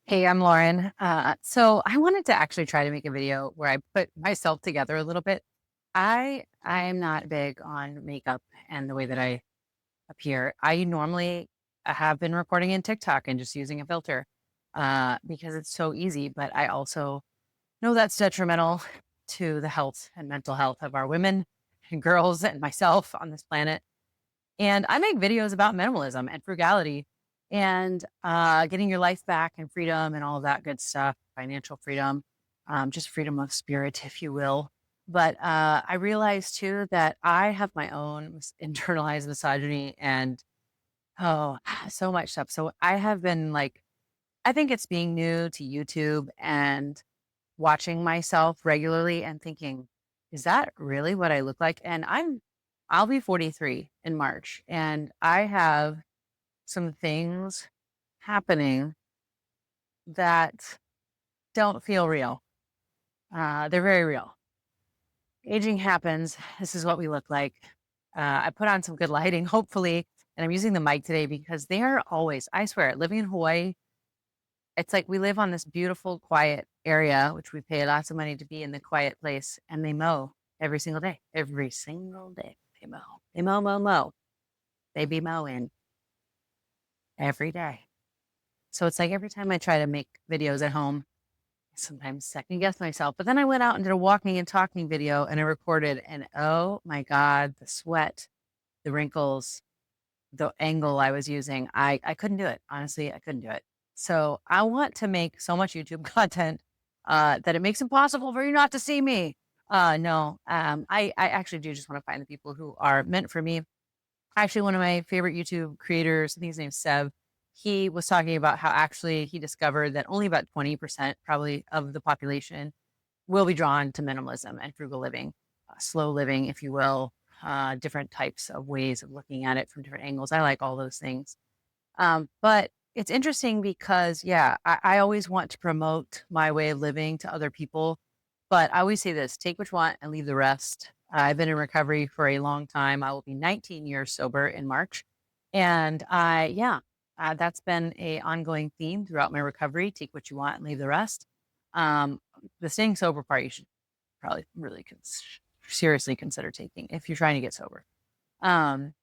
Hey, I'm Lauren. So I wanted to actually try to make a video where I put myself together a little bit. I am not big on makeup and the way that I appear. I normally have been recording in TikTok and just using a filter because it's so easy. But I also know that's detrimental to the health and mental health of our women and girls and myself on this planet. And I make videos about minimalism and frugality and getting your life back and freedom and all of that good stuff, financial freedom, just freedom of spirit, if you will. But I realized too that I have my own internalized misogyny and oh, so much stuff. So I have been like, I think it's being new to YouTube and watching myself regularly and thinking, is that really what I look like? And I'll be 43 in March and I have some things happening that don't feel real. They're very real. Aging happens. This is what we look like. I put on some good lighting, hopefully, and I'm using the mic today because they are always, I swear, living in Hawaii, it's like we live on this beautiful, quiet area, which we pay lots of money to be in the quiet place, and they mow every single day. Every single day they mow. They mow, mow, mow. They be mowing every day. So it's like every time I try to make videos at home, I sometimes second guess myself. But then I went out and did a walking and talking video and I recorded, and oh my God, the sweat, the wrinkles, the angle I was using, I couldn't do it. Honestly, I couldn't do it. So I want to make so much YouTube content that it makes it possible for you not to see me. No, I actually do just want to find the people who are meant for me. Actually, one of my favorite YouTube creators, I think his name's Seb, he was talking about how actually he discovered that only about 20% probably of the population will be drawn to minimalism and frugal living, slow living, if you will, different types of ways of looking at it from different angles. I like all those things. But it's interesting because, yeah, I always want to promote my way of living to other people. But I always say this: take what you want and leave the rest. I've been in recovery for a long time. I will be 19 years sober in March. And that's been a ongoing theme throughout my recovery. Take what you want and leave the rest. Um, the staying sober part, you should probably really seriously consider taking if you're trying to get sober. Um,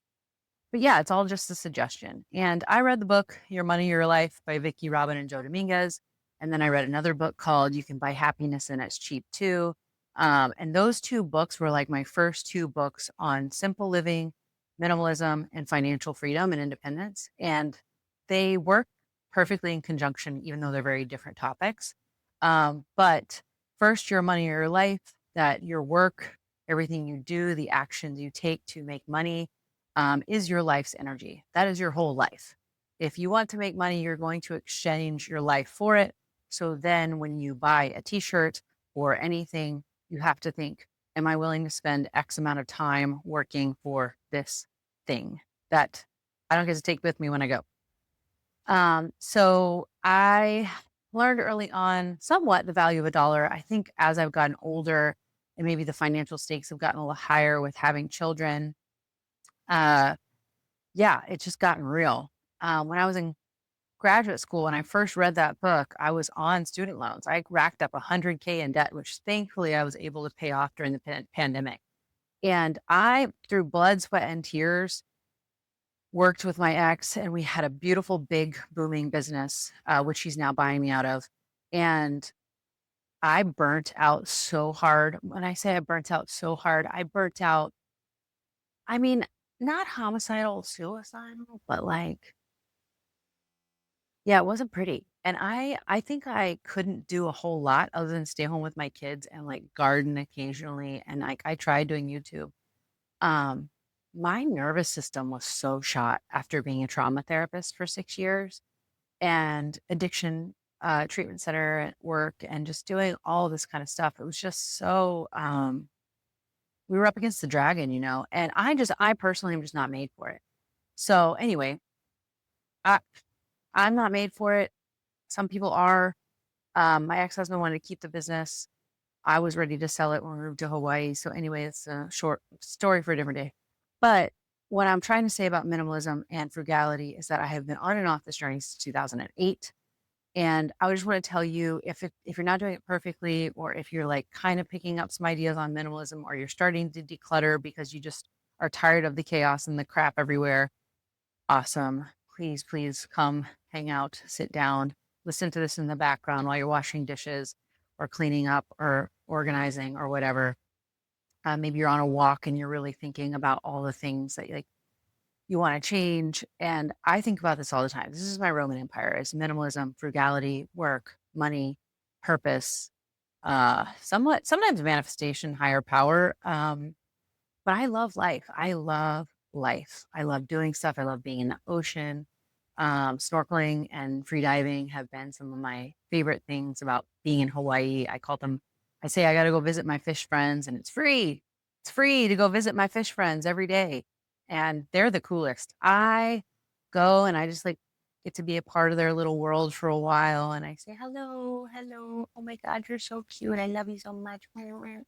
but yeah, it's all just a suggestion. And I read the book Your Money, Your Life by Vicky Robin and Joe Dominguez. And then I read another book called You Can Buy Happiness and It's Cheap Too. And those two books were like my first two books on simple living, minimalism, and financial freedom and independence. And they work perfectly in conjunction, even though they're very different topics. But first, your money or your life, that your work, everything you do, the actions you take to make money, is your life's energy. That is your whole life. If you want to make money, you're going to exchange your life for it. So then when you buy a t-shirt or anything, you have to think, am I willing to spend X amount of time working for this thing that I don't get to take with me when I go? So I learned early on somewhat the value of a dollar. I think as I've gotten older and maybe the financial stakes have gotten a little higher with having children, uh, yeah, it's just gotten real. When I was in graduate school, when I first read that book, I was on student loans. I racked up 100K in debt, which thankfully I was able to pay off during the pandemic. And I, through blood, sweat, and tears, worked with my ex, and we had a beautiful, big, booming business, which he's now buying me out of. And I burnt out so hard. When I say I burnt out so hard, I burnt out, I mean, not homicidal, suicidal, but like, yeah, it wasn't pretty. And I think I couldn't do a whole lot other than stay home with my kids and like garden occasionally. And like I tried doing YouTube. Um, my nervous system was so shot after being a trauma therapist for 6 years and addiction treatment center at work and just doing all this kind of stuff. It was just so we were up against the dragon, and I personally am just not made for it. So anyway, I I'm not made for it. Some people are. My ex-husband wanted to keep the business. I was ready to sell it when we moved to Hawaii. So anyway, it's a short story for a different day. But what I'm trying to say about minimalism and frugality is that I have been on and off this journey since 2008. And I just want to tell you, if you're not doing it perfectly, or if you're like kind of picking up some ideas on minimalism, or you're starting to declutter because you just are tired of the chaos and the crap everywhere, awesome. Please, please come hang out, sit down, listen to this in the background while you're washing dishes or cleaning up or organizing or whatever. Maybe you're on a walk and you're really thinking about all the things that you want to change. And I think about this all the time. This is my Roman Empire: is minimalism, frugality, work, money, purpose, sometimes manifestation, higher power. But I love life. I love life. I love doing stuff. I love being in the ocean. Snorkeling and free diving have been some of my favorite things about being in Hawaii. I say I got to go visit my fish friends, and it's free. It's free to go visit my fish friends every day. And they're the coolest. I go and I just like get to be a part of their little world for a while. And I say, hello, hello. Oh my God, you're so cute. I love you so much. And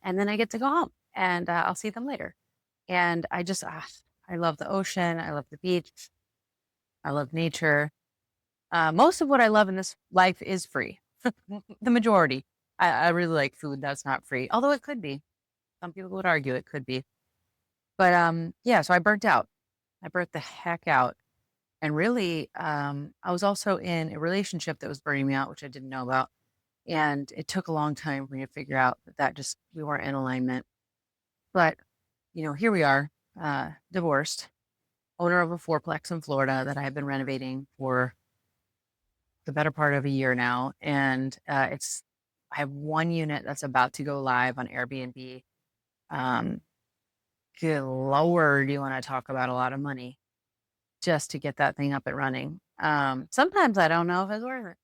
then I get to go home, and I'll see them later. And I love the ocean. I love the beach. I love nature. Most of what I love in this life is free. The majority. I really like food that's not free, although it could be. Some people would argue it could be. But yeah, so I burnt out. I burnt the heck out. And really, I was also in a relationship that was burning me out, which I didn't know about. And it took a long time for me to figure out that just we weren't in alignment. But, here we are, divorced, owner of a fourplex in Florida that I've been renovating for the better part of a year now. And I have one unit that's about to go live on Airbnb. Um, Good Lord, you want to talk about a lot of money just to get that thing up and running. Sometimes I don't know if it's worth it,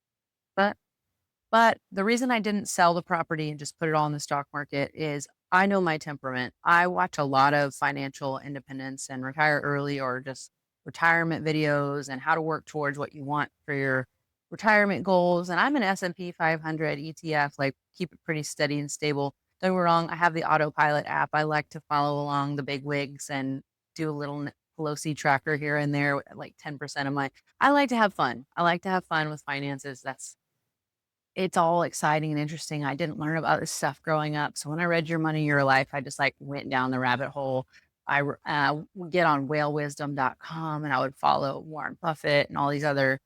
but the reason I didn't sell the property and just put it all in the stock market is I know my temperament. I watch a lot of financial independence and retire early, or just retirement videos and how to work towards what you want for your retirement goals. And I'm an S&P 500 ETF, like keep it pretty steady and stable. Don't get me wrong, I have the autopilot app. I like to follow along the big wigs and do a little Pelosi tracker here and there, like 10% of my. I like to have fun. I like to have fun with finances. It's all exciting and interesting. I didn't learn about this stuff growing up. So when I read Your Money, Your Life, I just like went down the rabbit hole. Would get on whalewisdom.com and I would follow Warren Buffett and all these other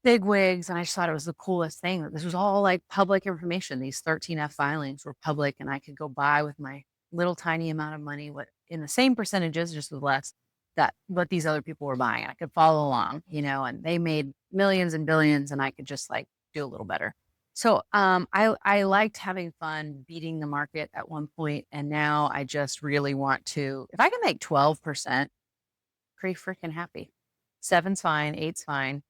big wigs. And I just thought it was the coolest thing that this was all like public information. These 13F filings were public, and I could go buy with my little tiny amount of money, what in the same percentages, just with less, that what these other people were buying. I could follow along, and they made millions and billions, and I could just like do a little better. So I liked having fun beating the market at one point, and now I just really want to. If I can make 12%, pretty freaking happy. Seven's fine, eight's fine.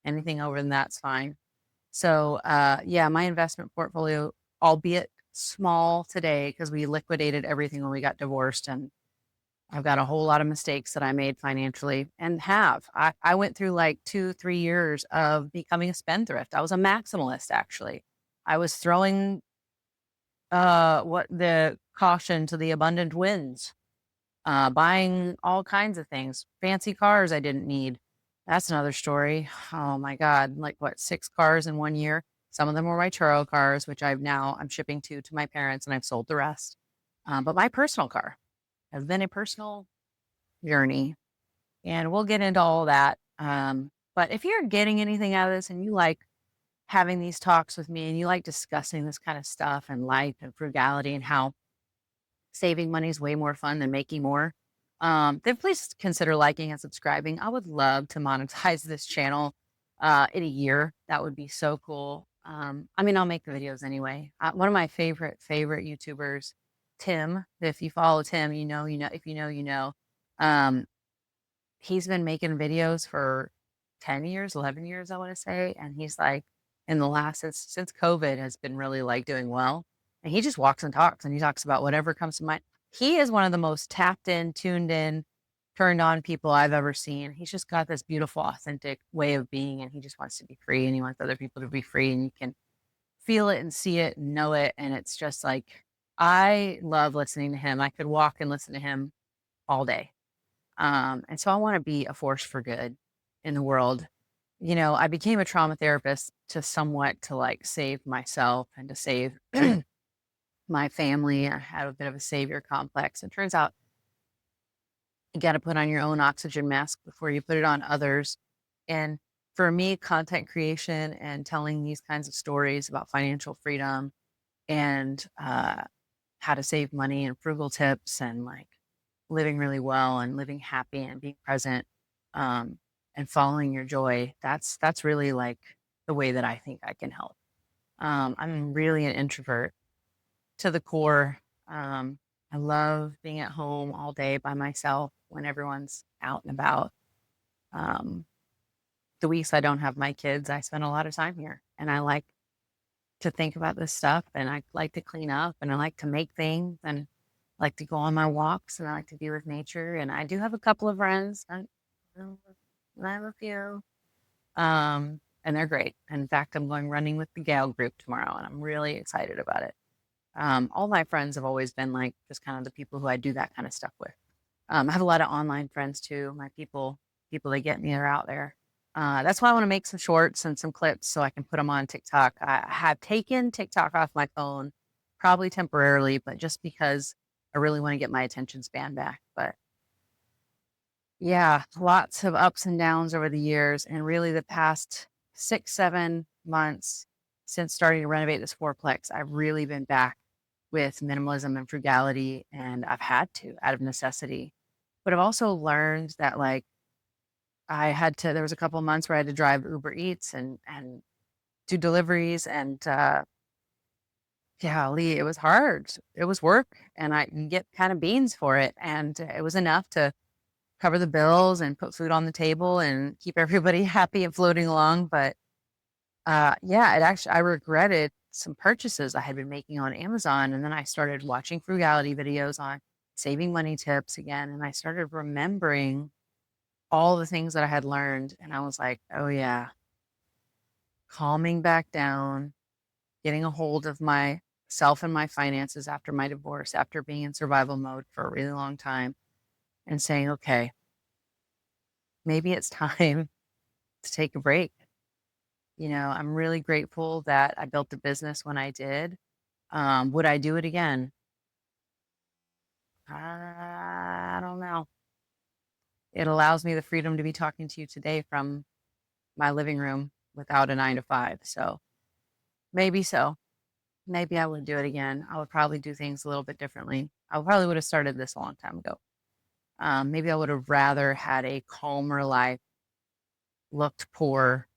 Anything over than that's fine. So, yeah, my investment portfolio, albeit small today, because we liquidated everything when we got divorced, and I've got a whole lot of mistakes that I made financially and have. I went through like 2, 3 years of becoming a spendthrift. I was a maximalist, actually. I was throwing what the caution to the abundant winds, buying all kinds of things, fancy cars I didn't need. That's another story. Oh my God. Like what, 6 cars in one year? Some of them were my churro cars, which I'm shipping to my parents, and I've sold the rest. But my personal car has been a personal journey, and we'll get into all that. But if you're getting anything out of this and you like having these talks with me and you like discussing this kind of stuff and life and frugality and how saving money is way more fun than making more, then please consider liking and subscribing. I would love to monetize this channel in a year. That would be so cool. I mean, I'll make the videos anyway. One of my favorite YouTubers, Tim. If you follow Tim, you know, you know. If you know, you know. Um, he's been making videos for 10 years, 11 years, I want to say. And he's like, in the last, since COVID, has been really like doing well. And he just walks and talks, and he talks about whatever comes to mind. He is one of the most tapped in, tuned in, turned on people I've ever seen. He's just got this beautiful, authentic way of being, and he just wants to be free, and he wants other people to be free. And you can feel it and see it and know it. And it's just like, I love listening to him. I could walk and listen to him all day. And so I want to be a force for good in the world. I became a trauma therapist to somewhat to like save myself and to save my family. I had a bit of a savior complex. It turns out you got to put on your own oxygen mask before you put it on others. And for me, content creation and telling these kinds of stories about financial freedom and how to save money and frugal tips and like living really well and living happy and being present, um, and following your joy. That's really like the way that I think I can help. I'm really an introvert to the core. Um, I love being at home all day by myself when everyone's out and about. Um, the weeks I don't have my kids, I spend a lot of time here, and I like to think about this stuff, and I like to clean up, and I like to make things, and I like to go on my walks, and I like to be with nature. And I do have a couple of friends. I I have a few, and they're great. In fact, I'm going running with the Gale group tomorrow, and I'm really excited about it. All my friends have always been like just kind of the people who I do that kind of stuff with. I have a lot of online friends too. My people that get me are out there. That's why I want to make some shorts and some clips so I can put them on TikTok. I have taken TikTok off my phone, probably temporarily, but just because I really want to get my attention span back. But yeah, lots of ups and downs over the years, and really the past 6, 7 months since starting to renovate this fourplex, I've really been back with minimalism and frugality, and I've had to out of necessity. But I've also learned that like there was a couple of months where I had to drive Uber Eats and do deliveries, and golly, it was hard. It was work, and I can get kind of beans for it, and it was enough to cover the bills and put food on the table and keep everybody happy and floating along. But yeah, I regretted some purchases I had been making on Amazon. And then I started watching frugality videos on saving money tips again. And I started remembering all the things that I had learned. And I was like, oh, yeah, calming back down, getting a hold of myself and my finances after my divorce, after being in survival mode for a really long time, and saying, okay, maybe it's time to take a break. I'm really grateful that I built the business when I did. Would I do it again? I don't know. It allows me the freedom to be talking to you today from my living room without a 9 to 5. So maybe so. Maybe I would do it again. I would probably do things a little bit differently. I probably would have started this a long time ago. Maybe I would have rather had a calmer life, looked poor,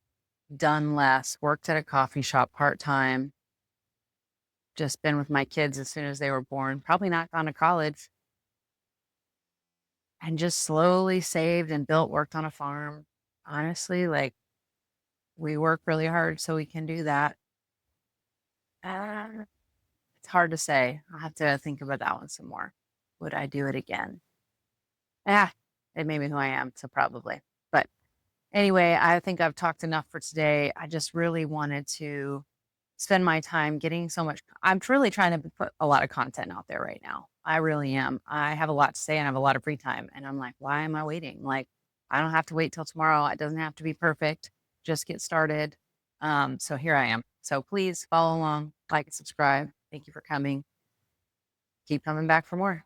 done less, worked at a coffee shop part time, just been with my kids as soon as they were born, probably not gone to college, and just slowly saved and built, worked on a farm. Honestly, like we work really hard so we can do that. Uh, it's hard to say. I'll have to think about that one some more. Would I do it again? Yeah, it made me who I am, so probably. But anyway, I think I've talked enough for today. I just really wanted to spend my time getting so much. I'm really trying to put a lot of content out there right now. I really am. I have a lot to say and I have a lot of free time. And I'm like, why am I waiting? Like, I don't have to wait till tomorrow. It doesn't have to be perfect. Just get started. So here I am. So please follow along, like and subscribe. Thank you for coming. Keep coming back for more.